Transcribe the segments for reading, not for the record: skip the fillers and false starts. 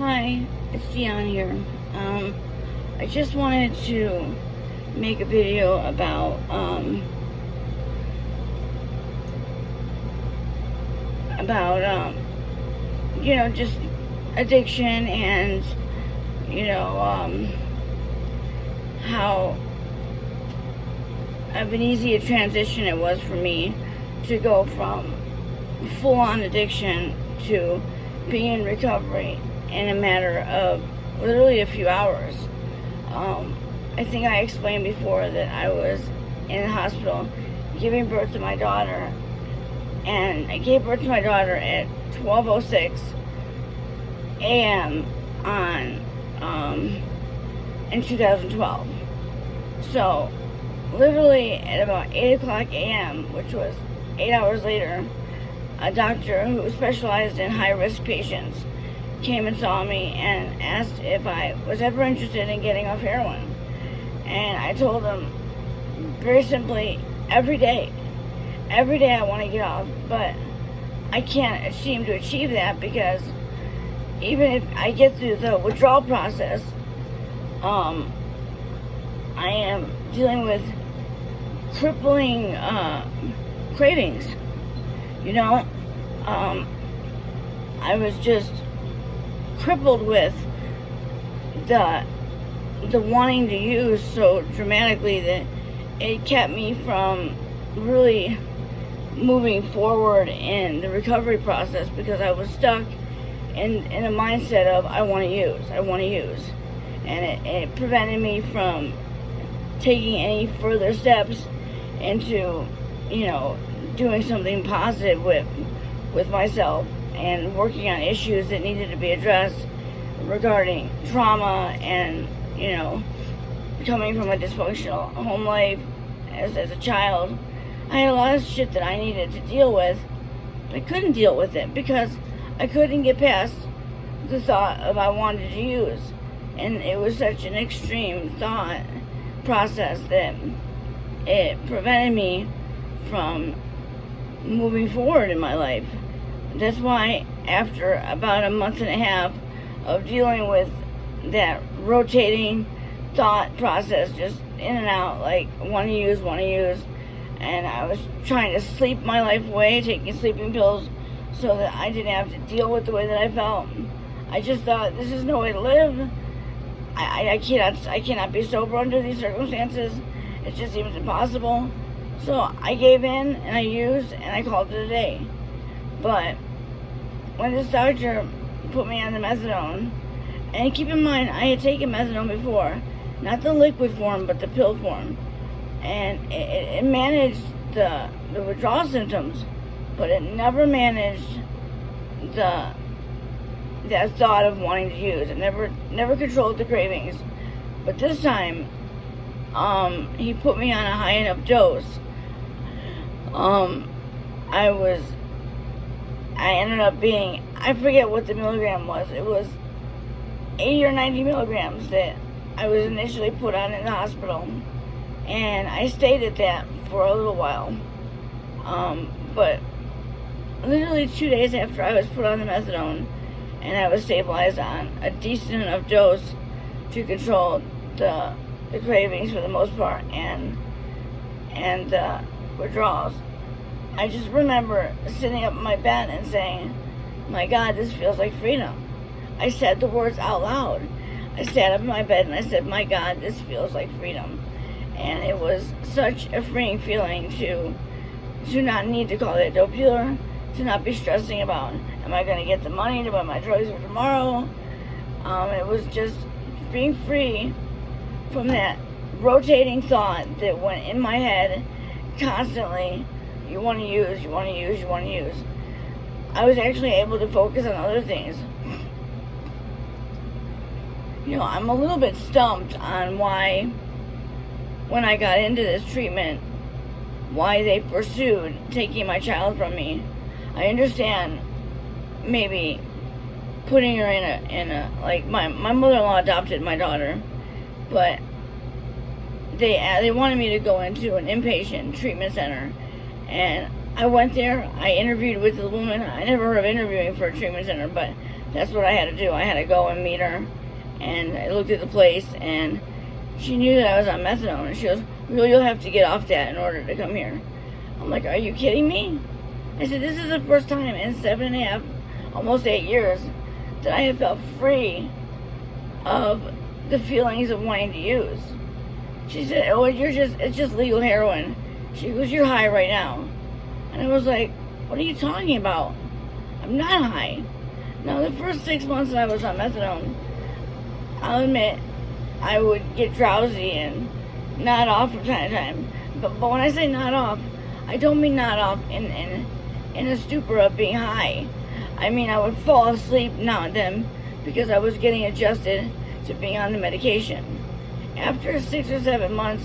Hi, it's Dion here. I just wanted to make a video about just addiction and how of an easy a transition it was for me to go from full-on addiction to being in recovery in a matter of literally a few hours. I think I explained before that I was in the hospital giving birth to my daughter, and I gave birth to my daughter at 12:06 a.m. in 2012. So literally at about 8 o'clock a.m., which was 8 hours later, a doctor who specialized in high-risk patients came and saw me and asked if I was ever interested in getting off heroin. And I told him very simply, every day I want to get off, but I can't seem to achieve that because even if I get through the withdrawal process, I am dealing with crippling cravings. I was just crippled with the wanting to use so dramatically that it kept me from really moving forward in the recovery process, because I was stuck in a mindset of I want to use, and it prevented me from taking any further steps into doing something positive with myself and working on issues that needed to be addressed regarding trauma and coming from a dysfunctional home life as a child. I had a lot of shit that I needed to deal with, but I couldn't deal with it because I couldn't get past the thought of I wanted to use, and it was such an extreme thought process that it prevented me from moving forward in my life. That's why after about a month and a half of dealing with that rotating thought process, just in and out, like want to use, and I was trying to sleep my life away, taking sleeping pills so that I didn't have to deal with the way that I felt. I just thought, this is no way to live. I cannot be sober under these circumstances. It just seems impossible. So I gave in and I used and I called it a day. But when this doctor put me on the methadone, and keep in mind I had taken methadone before, not the liquid form but the pill form, and it managed the withdrawal symptoms, but it never managed that thought of wanting to use. It never controlled the cravings. But this time, he put me on a high enough dose. I ended up being, I forget what the milligram was. It was 80 or 90 milligrams that I was initially put on in the hospital. And I stayed at that for a little while. But literally 2 days after I was put on the methadone, and I was stabilized on a decent enough dose to control the cravings for the most part, and the withdrawals, I just remember sitting up in my bed and saying, my God, this feels like freedom. I said the words out loud. I sat up in my bed and I said, my God, this feels like freedom. And it was such a freeing feeling to not need to call that dope dealer, to not be stressing about, am I going to get the money to buy my drugs for tomorrow? It was just being free from that rotating thought that went in my head constantly. You want to use. I was actually able to focus on other things. I'm a little bit stumped on why, when I got into this treatment, why they pursued taking my child from me. I understand maybe putting her in a like my mother-in-law adopted my daughter, but they wanted me to go into an inpatient treatment center, and I went there. I interviewed with the woman. I never heard of interviewing for a treatment center, but that's what I had to do. I had to go and meet her, and I looked at the place, and she knew that I was on methadone, and she goes, well, you'll have to get off that in order to come here. I'm like, are you kidding me? I said, this is the first time in 7.5, almost 8 years, that I have felt free of the feelings of wanting to use. She said, oh, it's just legal heroin. She goes, you're high right now. And I was like, what are you talking about? I'm not high. Now, the first 6 months that I was on methadone, I'll admit, I would get drowsy and nod off from time to time. But when I say nod off, I don't mean nod off in a stupor of being high. I mean, I would fall asleep now and then because I was getting adjusted to being on the medication. After 6 or 7 months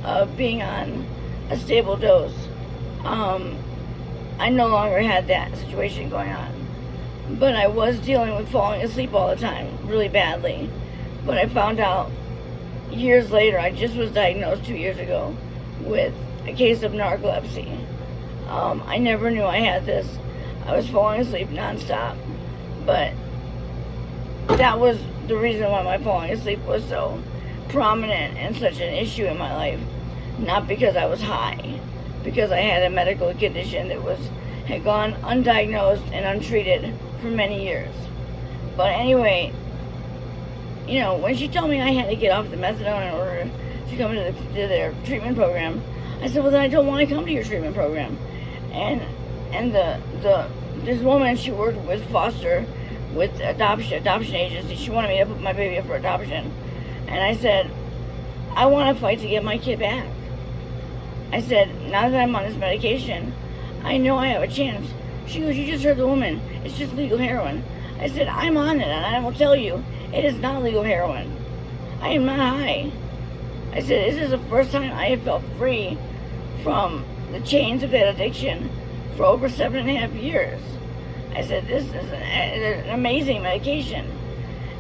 of being on a stable dose, I no longer had that situation going on. But I was dealing with falling asleep all the time, really badly. But I found out years later, I just was diagnosed 2 years ago with a case of narcolepsy. I never knew I had this. I was falling asleep nonstop. But that was the reason why my falling asleep was so prominent and such an issue in my life. Not because I was high, because I had a medical condition that had gone undiagnosed and untreated for many years. But anyway, you know, when she told me I had to get off the methadone in order to come to their treatment program, I said, well, then I don't want to come to your treatment program. And this woman, she worked with foster, with adoption agency. She wanted me to put my baby up for adoption. And I said, I want to fight to get my kid back. I said, now that I'm on this medication, I know I have a chance. She goes, you just heard the woman. It's just legal heroin. I said, I'm on it, and I will tell you, it is not legal heroin. I am not high. I said, this is the first time I have felt free from the chains of that addiction for over 7.5 years. I said, this is an amazing medication.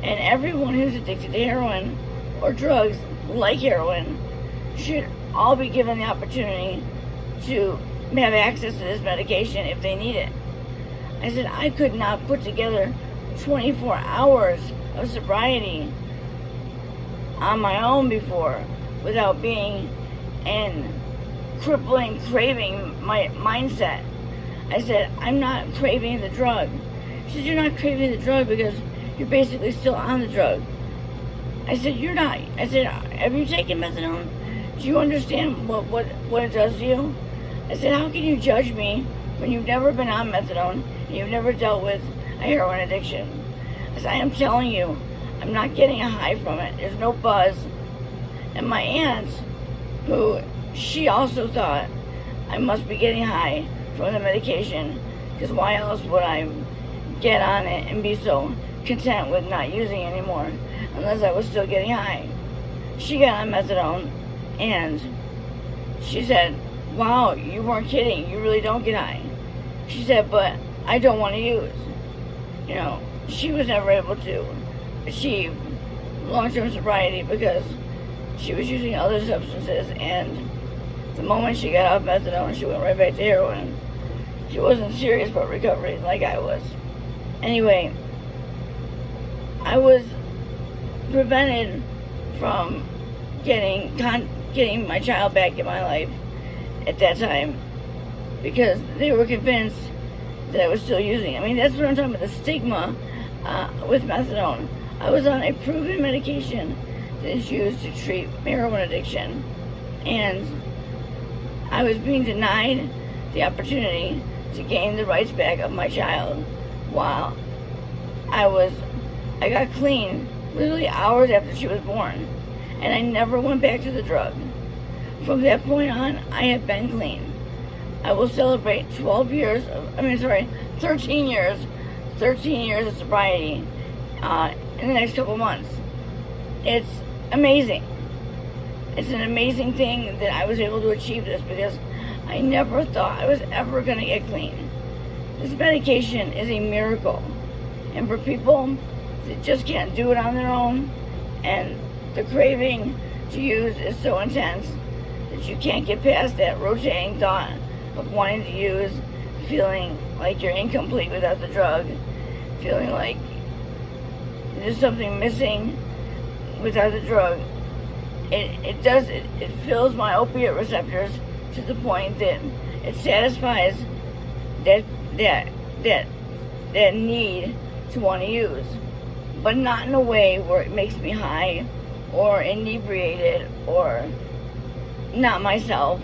And everyone who's addicted to heroin or drugs like heroin should all be given the opportunity to have access to this medication if they need it. I said, I could not put together 24 hours of sobriety on my own before without being in crippling, craving my mindset. I said, I'm not craving the drug. She said, you're not craving the drug because you're basically still on the drug. I said, you're not. I said, have you taken methadone? Do you understand what it does to you? I said, how can you judge me when you've never been on methadone and you've never dealt with a heroin addiction? I said, I am telling you, I'm not getting a high from it. There's no buzz. And my aunt, who she also thought I must be getting high from the medication, because why else would I get on it and be so content with not using anymore unless I was still getting high? She got on methadone and she said, wow, you weren't kidding, you really don't get high. She said, but I don't want to use. You know, she was never able to achieve long-term sobriety because she was using other substances, and the moment she got off methadone, she went right back to heroin. She wasn't serious about recovery like I was. Anyway, I was prevented from getting my child back in my life at that time because they were convinced that I was still using. I mean, that's what I'm talking about, the stigma with methadone. I was on a proven medication that is used to treat heroin addiction, and I was being denied the opportunity to gain the rights back of my child while I got clean literally hours after she was born, and I never went back to the drug. From that point on, I have been clean. I will celebrate 13 years of sobriety in the next couple months. It's amazing. It's an amazing thing that I was able to achieve this because I never thought I was ever going to get clean. This medication is a miracle. And for people that just can't do it on their own, and the craving to use is so intense that you can't get past that rotating thought of wanting to use, feeling like you're incomplete without the drug, feeling like there's something missing without the drug. It fills my opiate receptors to the point that it satisfies that need to want to use, but not in a way where it makes me high or inebriated or not myself.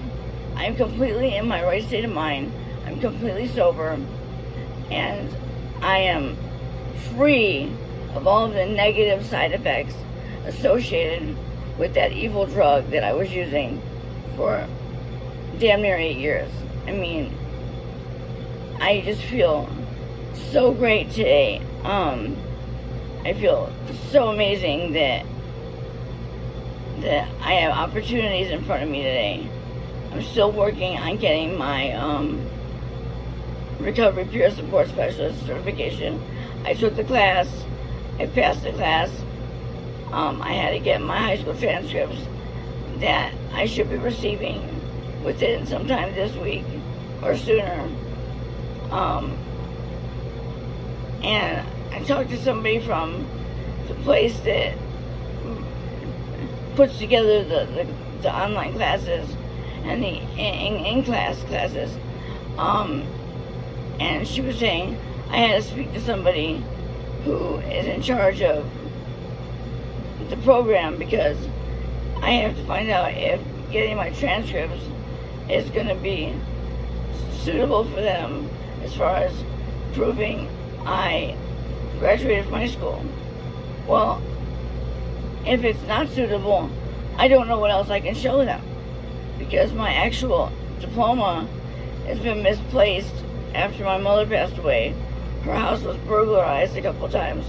I'm completely in my right state of mind. I'm completely sober, and I am free of all of the negative side effects associated with that evil drug that I was using for damn near 8 years. I mean, I just feel so great today. I feel so amazing that I have opportunities in front of me today. I'm still working on getting my recovery peer support specialist certification. I took the class. I passed the class. I had to get my high school transcripts that I should be receiving within sometime this week or sooner. And I talked to somebody from the place that puts together the online classes and the in-class classes. And she was saying I had to speak to somebody who is in charge of the program, because I have to find out if getting my transcripts is going to be suitable for them as far as proving I graduated from high school. Well, if it's not suitable, I don't know what else I can show them, because my actual diploma has been misplaced after my mother passed away. Her house was burglarized a couple times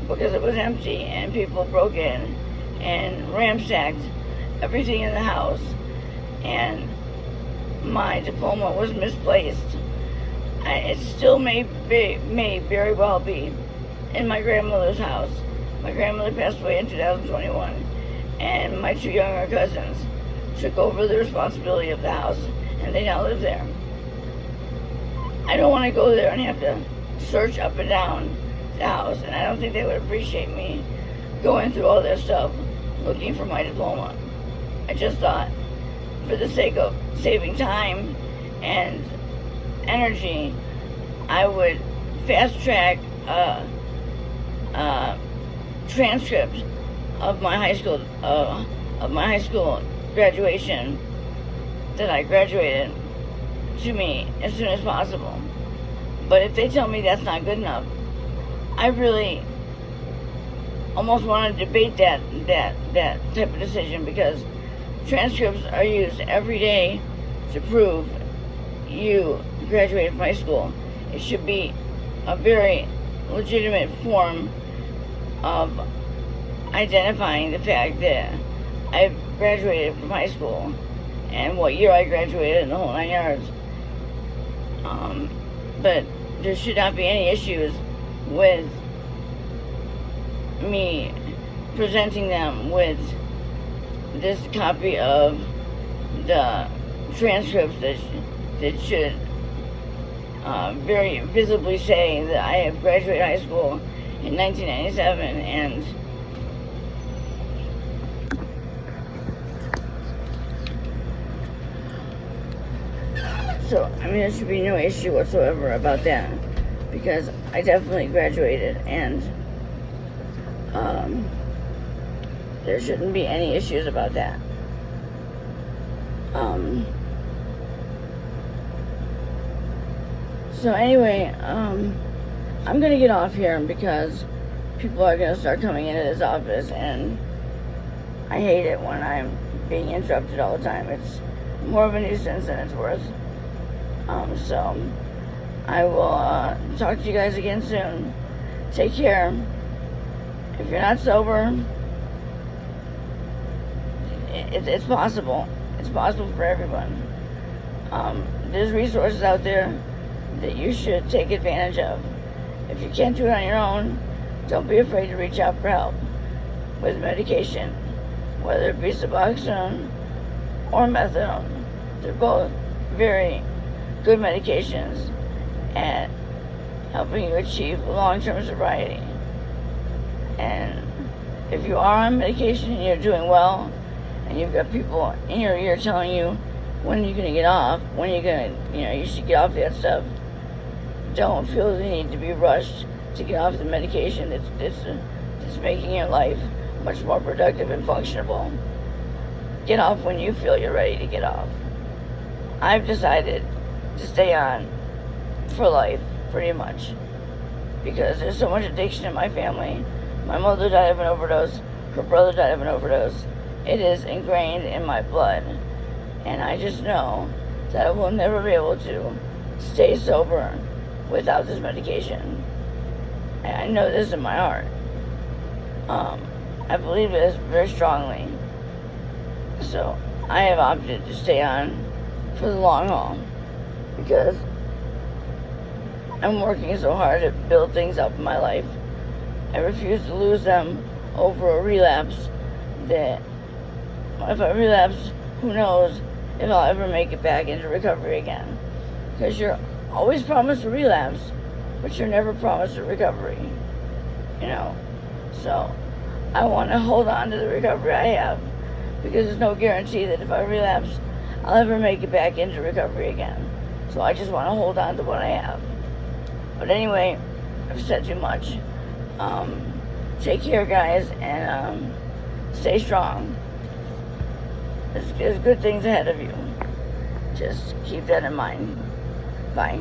because it was empty, and people broke in and ransacked everything in the house, and my diploma was misplaced. It still may very well be in my grandmother's house. My grandmother passed away in 2021, and my 2 younger cousins took over the responsibility of the house, and they now live there. I don't want to go there and have to search up and down the house, and I don't think they would appreciate me going through all their stuff looking for my diploma. I just thought, for the sake of saving time and energy, I would fast track transcript of my high school graduation that I graduated to me as soon as possible. But if they tell me that's not good enough, I really almost want to debate that type of decision, because transcripts are used every day to prove you graduated from high school. It should be a very legitimate form of identifying the fact that I've graduated from high school and what year I graduated and the whole 9 yards. But there should not be any issues with me presenting them with this copy of the transcripts that should very visibly say that I have graduated high school in 1997, and so, I mean, there should be no issue whatsoever about that, because I definitely graduated, and there shouldn't be any issues about that. So anyway, I'm gonna get off here because people are gonna start coming into this office, and I hate it when I'm being interrupted all the time. It's more of a nuisance than it's worth. So I will talk to you guys again soon. Take care. If you're not sober, it's possible. It's possible for everyone. There's resources out there that you should take advantage of. If you can't do it on your own, don't be afraid to reach out for help with medication, whether it be Suboxone or Methadone. They're both very good medications at helping you achieve long-term sobriety. And if you are on medication and you're doing well, and you've got people in your ear telling you when you're going to get off, when you're going to, you should get off that stuff, don't feel the need to be rushed to get off the medication. It's making your life much more productive and functionable. Get off when you feel you're ready to get off. I've decided to stay on for life, pretty much, because there's so much addiction in my family. My mother died of an overdose. Her brother died of an overdose. It is ingrained in my blood, and I just know that I will never be able to stay sober without this medication. And I know this in my heart. I believe this very strongly. So I have opted to stay on for the long haul, because I'm working so hard to build things up in my life. I refuse to lose them over a relapse. That if I relapse, who knows if I'll ever make it back into recovery again. Because you're always promised a relapse, but you're never promised a recovery. So I want to hold on to the recovery I have, because there's no guarantee that if I relapse, I'll ever make it back into recovery again. So I just want to hold on to what I have. But anyway, I've said too much. Take care, guys, and stay strong. There's good things ahead of you. Just keep that in mind. Bye.